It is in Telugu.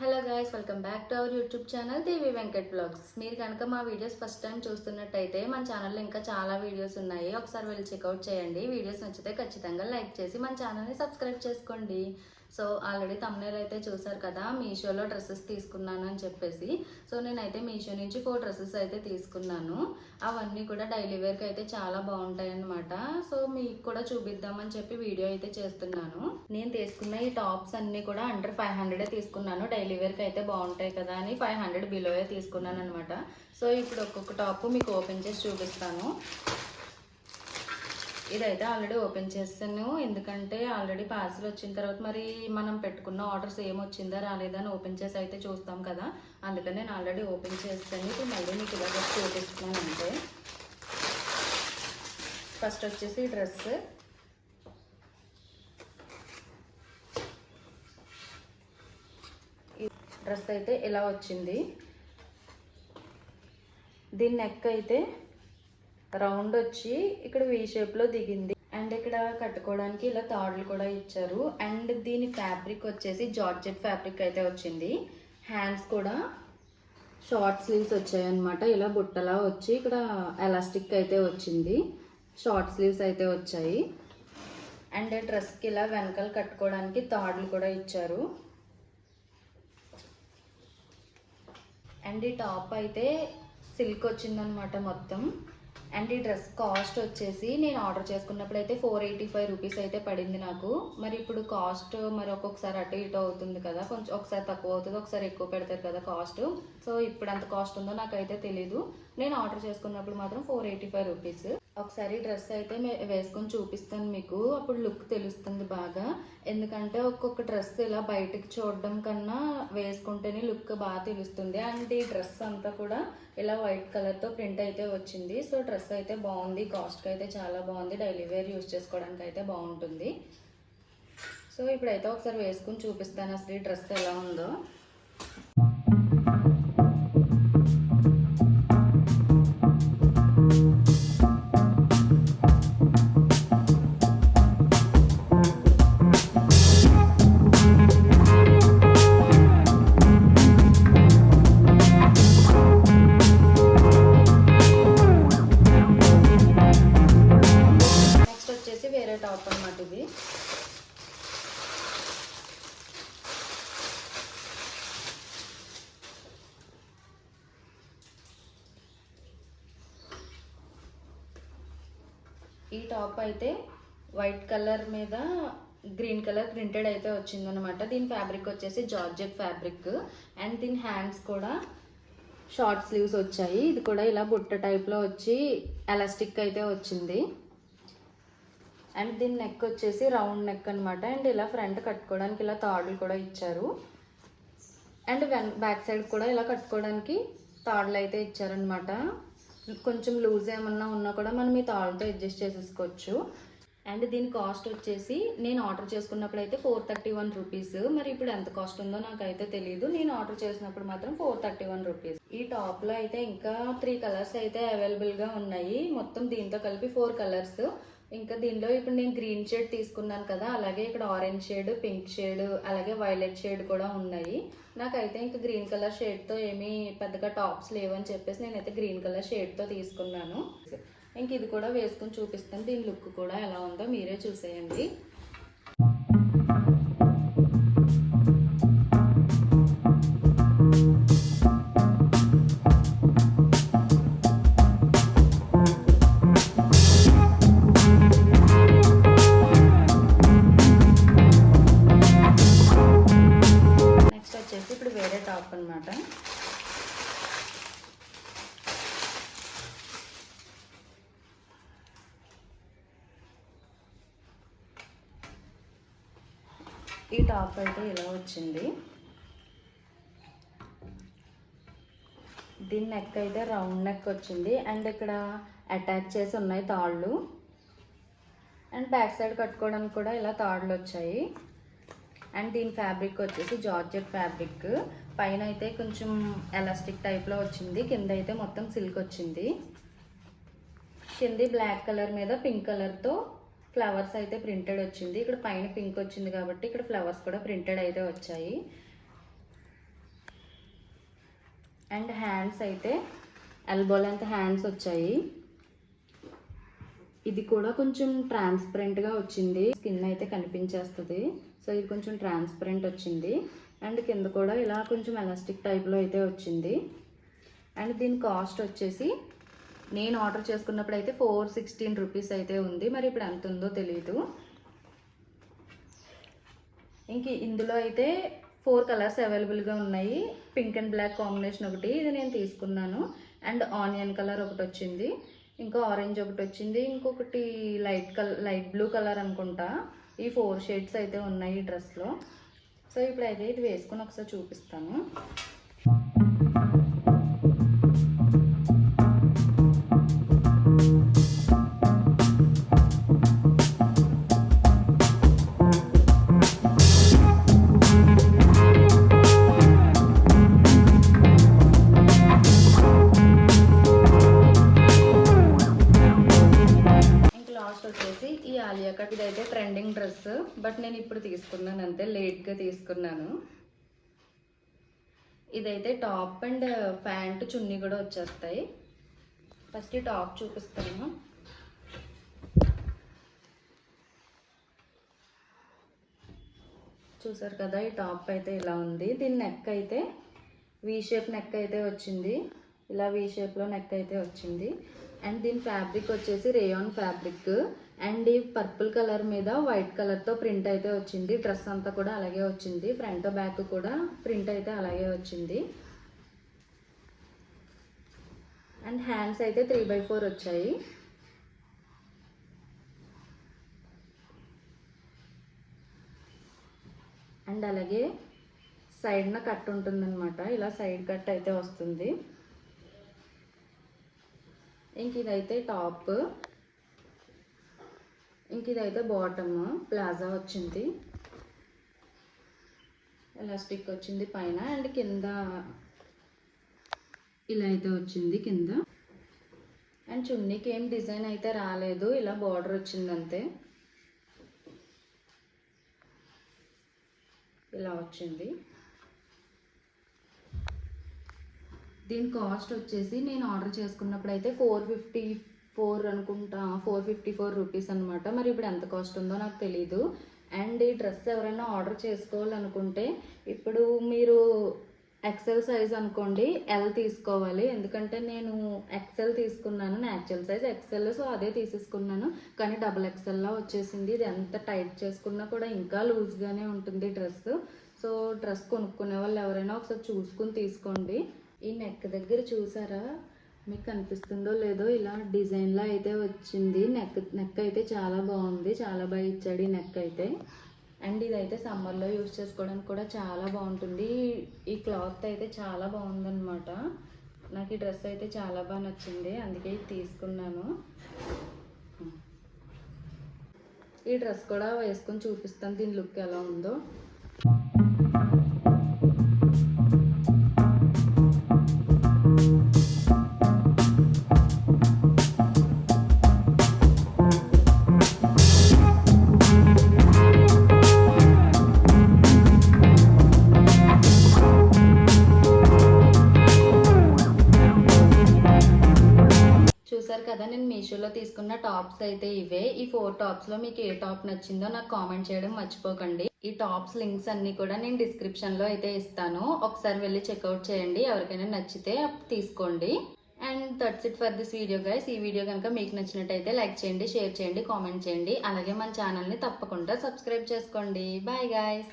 Hello guys, welcome back to our YouTube channel Devi Venkat blogs. మీరు కనుక మా వీడియోస్ ఫస్ట్ టైం చూస్తున్నట్టయితే మన ఛానల్లో ఇంకా చాలా వీడియోస్ ఉన్నాయి, ఒకసారి వెళ్ళి చెక్అవుట్ చేయండి. వీడియోస్ నచ్చితే ఖచ్చితంగా లైక్ చేసి మన ఛానల్ని సబ్స్క్రైబ్ చేసుకోండి. సో ఆల్రెడీ thumbnail అయితే చూసారు కదా, మీషోలో డ్రెస్సెస్ తీసుకున్నాను అని చెప్పేసి. సో నేనైతే మీషో నుంచి 4 డ్రెస్సెస్ అయితే తీసుకున్నాను. అవన్నీ కూడా డైలీ వేర్కి అయితే చాలా బాగుంటాయి అన్నమాట. సో మీకు కూడా చూపిద్దామని చెప్పి వీడియో అయితే చేస్తున్నాను. నేను తీసుకున్న ఈ టాప్స్ అన్నీ కూడా అండర్ 500 తీసుకున్నాను. డైలీ వేర్కి అయితే బాగుంటాయి కదా అని 500 బిలోయే తీసుకున్నాను అనమాట. సో ఇప్పుడు ఒక్కొక్క టాప్ మీకు ఓపెన్ చేసి చూపిస్తాను. ఇదైతే ఆల్రెడీ ఓపెన్ చేస్తాను, ఎందుకంటే ఆల్రెడీ పార్సిల్ వచ్చిన తర్వాత మరి మనం పెట్టుకున్న ఆర్డర్స్ ఏమొచ్చిందా రాలేదా అని ఓపెన్ చేసి అయితే చూస్తాం కదా, అందుకని నేను ఆల్రెడీ ఓపెన్ చేస్తాను. ఇప్పుడు మళ్ళీ మీకు ఇలా చూపిస్తున్నాను. అంటే ఫస్ట్ వచ్చేసి డ్రెస్. డ్రెస్ అయితే ఇలా వచ్చింది. దీని నెక్ అయితే రౌండ్ వచ్చి ఇక్కడ వీ షేప్లో దిగింది. అండ్ ఇక్కడ కట్టుకోవడానికి ఇలా తాడులు కూడా ఇచ్చారు. అండ్ దీని ఫ్యాబ్రిక్ వచ్చేసి జార్జెట్ ఫ్యాబ్రిక్ అయితే వచ్చింది. హ్యాండ్స్ కూడా షార్ట్ స్లీవ్స్ వచ్చాయన్నమాట. ఇలా బుట్టలా వచ్చి ఇక్కడ ఎలాస్టిక్ అయితే వచ్చింది. షార్ట్ స్లీవ్స్ అయితే వచ్చాయి. అండ్ డ్రెస్కి ఇలా వెనకాల కట్టుకోవడానికి తాడులు కూడా ఇచ్చారు. అండ్ ఈ టాప్ అయితే సిల్క్ వచ్చిందనమాట మొత్తం. అండ్ ఈ డ్రెస్ కాస్ట్ వచ్చేసి నేను ఆర్డర్ చేసుకున్నప్పుడు అయితే 485 రూపీస్ అయితే పడింది నాకు. మరి ఇప్పుడు కాస్ట్ మరి ఒక్కొక్కసారి అటు ఇటు అవుతుంది కదా, కొంచెం ఒకసారి తక్కువ అవుతుంది, ఒకసారి ఎక్కువ పెడతారు కదా కాస్ట్. సో ఇప్పుడు ఎంత కాస్ట్ ఉందో నాకైతే తెలీదు. నేను ఆర్డర్ చేసుకున్నప్పుడు మాత్రం 485 రూపీస్. ఒకసారి డ్రెస్ అయితే వేసుకొని చూపిస్తాను మీకు, అప్పుడు లుక్ తెలుస్తుంది బాగా. ఎందుకంటే ఒక్కొక్క డ్రెస్ ఇలా బయటకు చూడడం కన్నా వేసుకుంటేనే లుక్ బాగా తెలుస్తుంది. అండ్ ఈ డ్రెస్ అంతా కూడా ఇలా వైట్ కలర్తో ప్రింట్ అయితే వచ్చింది. సో డ్రెస్ అయితే బాగుంది, కాస్ట్కి అయితే చాలా బాగుంది, డైలీ వేర్ యూజ్ చేసుకోవడానికి అయితే బాగుంటుంది. సో ఇప్పుడైతే ఒకసారి వేసుకుని చూపిస్తాను అసలు ఈ డ్రెస్ ఎలా ఉందో. వేరే టాప్ అన్నమాట ఇది. ఈ టాప్ అయితే వైట్ కలర్ మీద గ్రీన్ కలర్ ప్రింటెడ్ అయితే వచ్చిందనమాట. దీని ఫ్యాబ్రిక్ వచ్చేసి జార్జెట్ ఫ్యాబ్రిక్. అండ్ దీని హ్యాండ్స్ కూడా షార్ట్ స్లీవ్స్ వచ్చాయి. ఇది కూడా ఇలా బుట్ట టైప్లో వచ్చి ఎలాస్టిక్ అయితే వచ్చింది. అండ్ దీని నెక్ వచ్చేసి రౌండ్ నెక్ అనమాట. అండ్ ఇలా ఫ్రంట్ కట్టుకోవడానికి ఇలా తాడులు కూడా ఇచ్చారు. అండ్ బ్యాక్ సైడ్ కూడా ఇలా కట్టుకోవడానికి తాడులు అయితే ఇచ్చారనమాట. కొంచెం లూజ్ ఏమన్నా ఉన్నా కూడా మనం ఈ తాడుతో అడ్జస్ట్ చేసేసుకోవచ్చు. అండ్ దీని కాస్ట్ వచ్చేసి నేను ఆర్డర్ చేసుకున్నప్పుడు అయితే 431 రూపీస్. మరి ఇప్పుడు ఎంత కాస్ట్ ఉందో నాకైతే తెలియదు. నేను ఆర్డర్ చేసినప్పుడు మాత్రం 431 రూపీస్. ఈ టాప్లో అయితే ఇంకా 3 కలర్స్ అయితే అవైలబుల్గా ఉన్నాయి. మొత్తం దీంతో కలిపి 4 కలర్స్. ఇంకా దీనిలో ఇప్పుడు నేను గ్రీన్ షేడ్ తీసుకున్నాను కదా, అలాగే ఇక్కడ ఆరెంజ్ షేడ్, పింక్ షేడ్, అలాగే వైలెట్ షేడ్ కూడా ఉన్నాయి. నాకైతే ఇంకా గ్రీన్ కలర్ షేడ్తో ఏమీ పెద్దగా టాప్స్ లేవని చెప్పేసి నేనైతే గ్రీన్ కలర్ షేడ్తో తీసుకున్నాను. ఇంక ఇది కూడా వేసుకొని చూపిస్తాను. దీని లుక్ కూడా ఎలా ఉందో మీరే చూసేయండి. ఇప్పుడు వేరే టాప్ అన్నమాట. ఈ టాప్ అయితే ఇలా వచ్చింది. దీని నెక్ అయితే రౌండ్ నెక్ వచ్చింది. అండ్ ఇక్కడ అటాచ్ చేసి ఉన్నాయి తాళ్ళు. అండ్ బ్యాక్ సైడ్ కట్టుకోవడానికి కూడా ఇలా తాళ్ళు వచ్చాయి. అండ్ దీని ఫ్యాబ్రిక్ వచ్చేసి జార్జెట్ ఫ్యాబ్రిక్. పైన అయితే కొంచెం ఎలాస్టిక్ టైప్లో వచ్చింది, కింద అయితే మొత్తం సిల్క్ వచ్చింది. కింది బ్లాక్ కలర్ మీద పింక్ కలర్తో ఫ్లవర్స్ అయితే ప్రింటెడ్ వచ్చింది. ఇక్కడ పైన పింక్ వచ్చింది కాబట్టి ఇక్కడ ఫ్లవర్స్ కూడా ప్రింటెడ్ అయితే వచ్చాయి. అండ్ హ్యాండ్స్ అయితే ఎల్బో లెంత్ హ్యాండ్స్ వచ్చాయి. ఇది కూడా కొంచెం ట్రాన్స్పరెంట్గా వచ్చింది, స్కిన్ అయితే కనిపించేస్తుంది. సో ఇది కొంచెం ట్రాన్స్పరెంట్ వచ్చింది. అండ్ కింద కూడా ఇలా కొంచెం ఎలాస్టిక్ టైప్లో అయితే వచ్చింది. అండ్ దీని కాస్ట్ వచ్చేసి నేను ఆర్డర్ చేసుకున్నప్పుడు అయితే 416 రూపీస్ అయితే ఉంది. మరి ఇప్పుడు ఎంత ఉందో తెలీదు. ఇంక ఇందులో అయితే 4 కలర్స్ అవైలబుల్గా ఉన్నాయి. పింక్ అండ్ బ్లాక్ కాంబినేషన్ ఒకటి, ఇది నేను తీసుకున్నాను. అండ్ ఆనియన్ కలర్ ఒకటి వచ్చింది, ఇంకా ఆరెంజ్ ఒకటి వచ్చింది, ఇంకొకటి లైట్ బ్లూ కలర్ అనుకుంటా. ఈ 4 షేడ్స్ అయితే ఉన్నాయి ఈ డ్రెస్లో. సో ఇప్పుడైతే ఇది వేసుకొని ఒకసారి చూపిస్తాను. ఈ ఆలియా కట్ ఇదైతే ట్రెండింగ్ డ్రెస్, బట్ నేను ఇప్పుడు తీసుకున్నాను అంతే, లేట్గా తీసుకున్నాను. ఇదైతే టాప్ అండ్ ప్యాంట్ చున్నీ కూడా వచ్చేస్తాయి. ఫస్ట్ ఈ టాప్ చూపిస్తాను. చూసారు కదా, ఈ టాప్ అయితే ఇలా ఉంది. దీని నెక్ అయితే వీ షేప్ నెక్ అయితే వచ్చింది, ఇలా వీ షేప్లో నెక్ అయితే వచ్చింది. అండ్ దీని ఫ్యాబ్రిక్ వచ్చేసి రేయాన్ ఫ్యాబ్రిక్. అండ్ ఈ పర్పుల్ కలర్ మీద వైట్ కలర్తో ప్రింట్ అయితే వచ్చింది. డ్రెస్ అంతా కూడా అలాగే వచ్చింది. ఫ్రంట్ బ్యాక్ కూడా ప్రింట్ అయితే అలాగే వచ్చింది. అండ్ హ్యాండ్స్ అయితే 3/4 వచ్చాయి. అండ్ అలాగే సైడ్న కట్ ఉంటుందన్నమాట, ఇలా సైడ్ కట్ అయితే వస్తుంది. ఇంక ఇదైతే టాప్, ఇంక ఇదైతే బాటమ్ ప్లాజా వచ్చింది, ఎలాస్టిక్ వచ్చింది పైన. అండ్ కింద ఇలా అయితే వచ్చింది కింద. అండ్ చున్నీకి ఏం డిజైన్ అయితే రాలేదు, ఇలా బార్డర్ వచ్చింది అంతే, ఇలా వచ్చింది. దీని కాస్ట్ వచ్చేసి నేను ఆర్డర్ చేసుకున్నప్పుడు అయితే 454 అనుకుంటా, 454 రూపీస్ అనమాట. మరి ఇప్పుడు ఎంత కాస్ట్ ఉందో నాకు తెలీదు. అండ్ ఈ డ్రెస్ ఎవరైనా ఆర్డర్ చేసుకోవాలనుకుంటే ఇప్పుడు మీరు ఎక్సెల్ సైజ్ అనుకోండి, ఎల్ తీసుకోవాలి. ఎందుకంటే నేను ఎక్సెల్ తీసుకున్నాను, నా యాక్చువల్ సైజ్ ఎక్సెల్, సో అదే తీసేసుకున్నాను. కానీ XXLలో వచ్చేసింది. ఇది ఎంత టైట్ చేసుకున్నా కూడా ఇంకా లూజ్గానే ఉంటుంది డ్రెస్. సో డ్రెస్ కొనుక్కునే వాళ్ళు ఎవరైనా ఒకసారి చూసుకుని తీసుకోండి. ఈ నెక్ దగ్గర చూసారా, మీకు కనిపిస్తుందో లేదో, ఇలా డిజైన్లో అయితే వచ్చింది. నెక్ అయితే చాలా బాగుంది, చాలా బాగా ఇచ్చాడు ఈ నెక్ అయితే. అండ్ ఇదైతే సమ్మర్లో యూజ్ చేసుకోవడానికి కూడా చాలా బాగుంటుంది. ఈ క్లాత్ అయితే చాలా బాగుందన్నమాట. నాకు ఈ డ్రెస్ అయితే చాలా బాగా నచ్చింది, అందుకే ఇది తీసుకున్నాను. ఈ డ్రెస్ కూడా వేసుకొని చూపిస్తాను దీని లుక్ ఎలా ఉందో. చూసారు కదా, నేను మీషోలో తీసుకున్న టాప్స్ అయితే ఇవే. ఈ 4 టాప్స్లో మీకు ఏ టాప్ నచ్చిందో నాకు కామెంట్ చేయడం మర్చిపోకండి. ఈ టాప్స్ లింక్స్ అన్ని కూడా నేను డిస్క్రిప్షన్లో అయితే ఇస్తాను, ఒకసారి వెళ్ళి చెక్అవుట్ చేయండి. ఎవరికైనా నచ్చితే తీసుకోండి. And that's it for this video guys. ఈ వీడియో కనుక మీకు నచ్చినట్టయితే లైక్ చేయండి, షేర్ చేయండి, కామెంట్ చేయండి. అలాగే మన ఛానల్ని తప్పకుండా సబ్స్క్రైబ్ చేసుకోండి. Bye guys.